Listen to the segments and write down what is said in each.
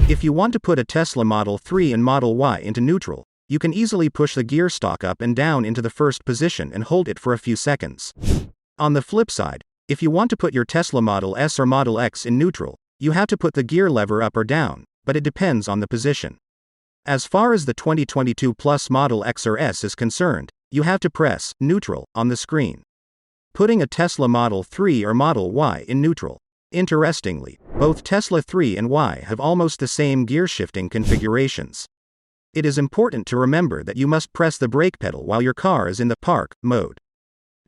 If you want to put a Tesla Model 3 and Model Y into neutral, you can easily push the gear stalk up and down into the first position and hold it for a few seconds. On the flip side, if you want to put your Tesla Model S or Model X in neutral, you have to put the gear lever up or down, but it depends on the position. As far as the 2022 Plus Model X or S is concerned, you have to press neutral on the screen. Putting a Tesla Model 3 or Model Y in neutral. Interestingly, both Tesla 3 and Y have almost the same gear shifting configurations. It is important to remember that you must press the brake pedal while your car is in the park mode.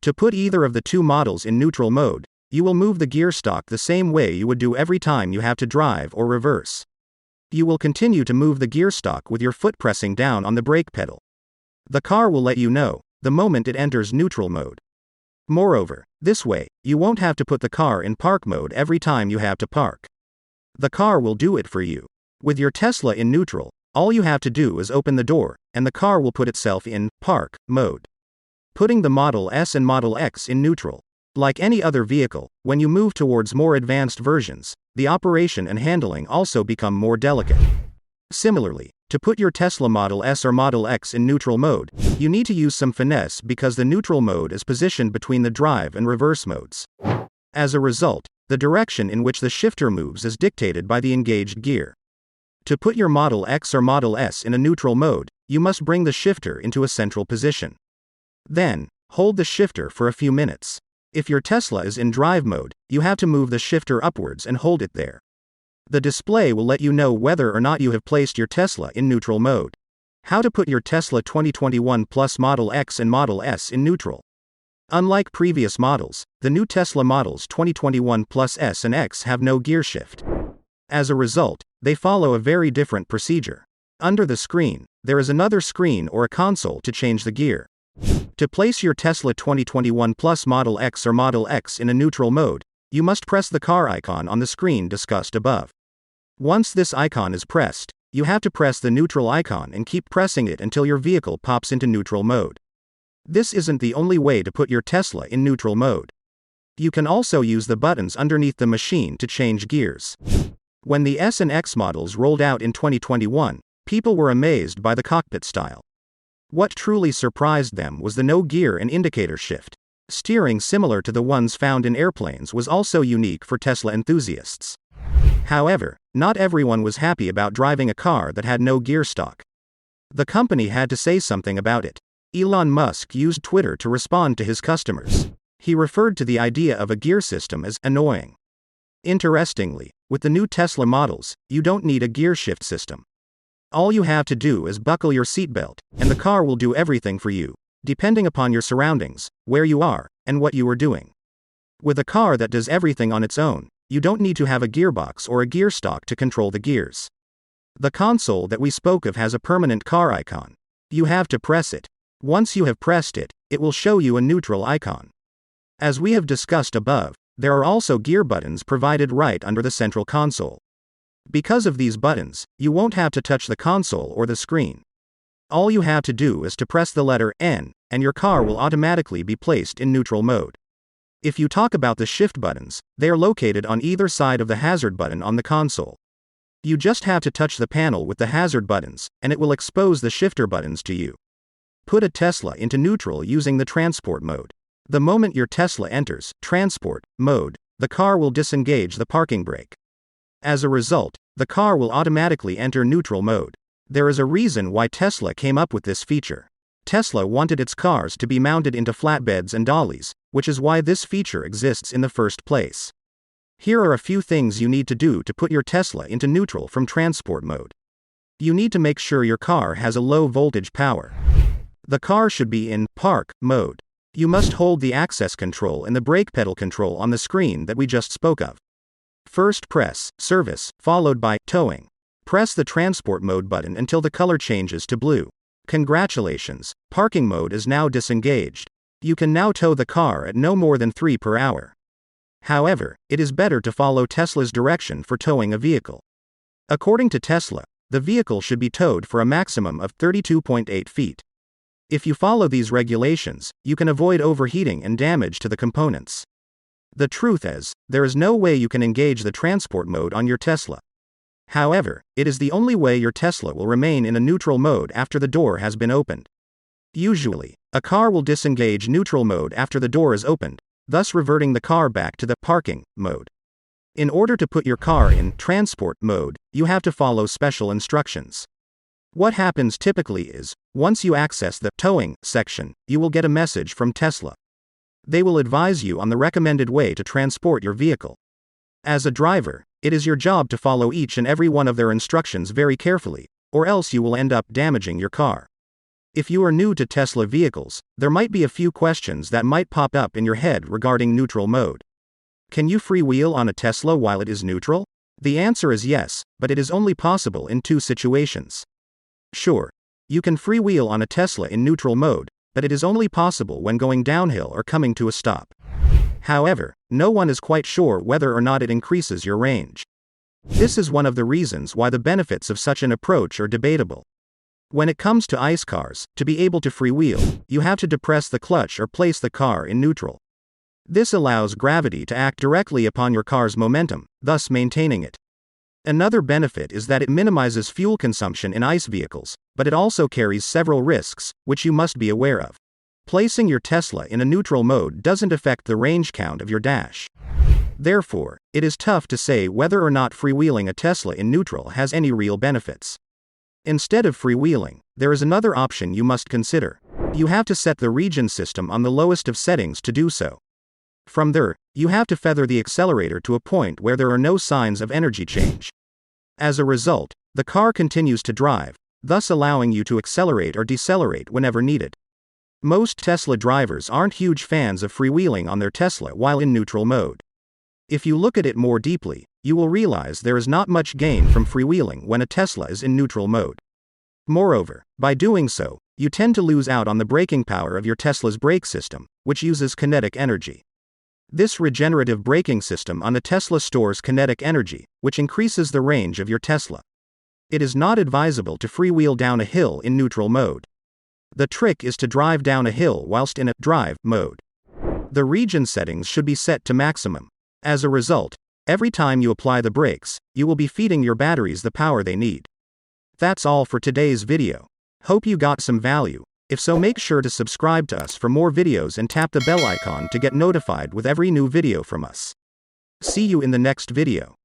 To put either of the two models in neutral mode, you will move the gear stalk the same way you would do every time you have to drive or reverse. You will continue to move the gear stalk with your foot pressing down on the brake pedal. The car will let you know the moment it enters neutral mode. Moreover, this way, you won't have to put the car in park mode every time you have to park. The car will do it for you. With your Tesla in neutral, all you have to do is open the door, and the car will put itself in park mode. Putting the Model S and Model X in neutral. Like any other vehicle, when you move towards more advanced versions, the operation and handling also become more delicate. Similarly, to put your Tesla Model S or Model X in neutral mode, you need to use some finesse because the neutral mode is positioned between the drive and reverse modes. As a result, the direction in which the shifter moves is dictated by the engaged gear. To put your Model X or Model S in a neutral mode, you must bring the shifter into a central position. Then, hold the shifter for a few minutes. If your Tesla is in drive mode, you have to move the shifter upwards and hold it there. The display will let you know whether or not you have placed your Tesla in neutral mode. How to put your Tesla 2021 Plus Model X and Model S in neutral. Unlike previous models, the new Tesla models 2021 Plus S and X have no gear shift. As a result, they follow a very different procedure. Under the screen, there is another screen or a console to change the gear. To place your Tesla 2021 Plus Model X or Model X in a neutral mode, you must press the car icon on the screen discussed above. Once this icon is pressed, you have to press the neutral icon and keep pressing it until your vehicle pops into neutral mode. This isn't the only way to put your Tesla in neutral mode. You can also use the buttons underneath the machine to change gears. When the S and X models rolled out in 2021, people were amazed by the cockpit style. What truly surprised them was the no gear and indicator shift. Steering similar to the ones found in airplanes was also unique for Tesla enthusiasts. However, not everyone was happy about driving a car that had no gear stalk. The company had to say something about it. Elon Musk used Twitter to respond to his customers. He referred to the idea of a gear system as annoying. Interestingly, with the new Tesla models, you don't need a gear shift system. All you have to do is buckle your seatbelt, and the car will do everything for you, depending upon your surroundings, where you are, and what you are doing. With a car that does everything on its own, you don't need to have a gearbox or a gear stalk to control the gears. The console that we spoke of has a permanent car icon. You have to press it. Once you have pressed it, it will show you a neutral icon. As we have discussed above, there are also gear buttons provided right under the central console. Because of these buttons, you won't have to touch the console or the screen. All you have to do is to press the letter N, and your car will automatically be placed in neutral mode. If you talk about the shift buttons, they are located on either side of the hazard button on the console. You just have to touch the panel with the hazard buttons, and it will expose the shifter buttons to you. Put a Tesla into neutral using the transport mode. The moment your Tesla enters transport mode, the car will disengage the parking brake. As a result, the car will automatically enter neutral mode. There is a reason why Tesla came up with this feature. Tesla wanted its cars to be mounted into flatbeds and dollies, which is why this feature exists in the first place. Here are a few things you need to do to put your Tesla into neutral from transport mode. You need to make sure your car has a low voltage power. The car should be in park mode. You must hold the access control and the brake pedal control on the screen that we just spoke of. First press service, followed by towing. Press the transport mode button until the color changes to blue. Congratulations, parking mode is now disengaged. You can now tow the car at no more than 3 per hour. However, it is better to follow Tesla's direction for towing a vehicle. According to Tesla, the vehicle should be towed for a maximum of 32.8 feet. If you follow these regulations, you can avoid overheating and damage to the components. The truth is, there is no way you can engage the transport mode on your Tesla. However, it is the only way your Tesla will remain in a neutral mode after the door has been opened. Usually, a car will disengage neutral mode after the door is opened, thus reverting the car back to the parking mode. In order to put your car in transport mode, you have to follow special instructions. What happens typically is, once you access the towing section, you will get a message from Tesla. They will advise you on the recommended way to transport your vehicle. As a driver, it is your job to follow each and every one of their instructions very carefully, or else you will end up damaging your car. If you are new to Tesla vehicles, there might be a few questions that might pop up in your head regarding neutral mode. Can you freewheel on a Tesla while it is neutral? The answer is yes, but it is only possible in two situations. Sure, you can freewheel on a Tesla in neutral mode, but it is only possible when going downhill or coming to a stop. However, no one is quite sure whether or not it increases your range. This is one of the reasons why the benefits of such an approach are debatable. When it comes to ICE cars, to be able to freewheel, you have to depress the clutch or place the car in neutral. This allows gravity to act directly upon your car's momentum, thus maintaining it. Another benefit is that it minimizes fuel consumption in ICE vehicles, but it also carries several risks, which you must be aware of. Placing your Tesla in a neutral mode doesn't affect the range count of your dash. Therefore, it is tough to say whether or not freewheeling a Tesla in neutral has any real benefits. Instead of freewheeling, there is another option you must consider. You have to set the regen system on the lowest of settings to do so. From there, you have to feather the accelerator to a point where there are no signs of energy change. As a result, the car continues to drive, thus allowing you to accelerate or decelerate whenever needed. Most Tesla drivers aren't huge fans of freewheeling on their Tesla while in neutral mode. If you look at it more deeply, you will realize there is not much gain from freewheeling when a Tesla is in neutral mode. Moreover, by doing so, you tend to lose out on the braking power of your Tesla's brake system, which uses kinetic energy. This regenerative braking system on a Tesla stores kinetic energy, which increases the range of your Tesla. It is not advisable to freewheel down a hill in neutral mode. The trick is to drive down a hill whilst in a drive mode. The regen settings should be set to maximum. As a result, every time you apply the brakes, you will be feeding your batteries the power they need. That's all for today's video. Hope you got some value. If so, make sure to subscribe to us for more videos and tap the bell icon to get notified with every new video from us. See you in the next video.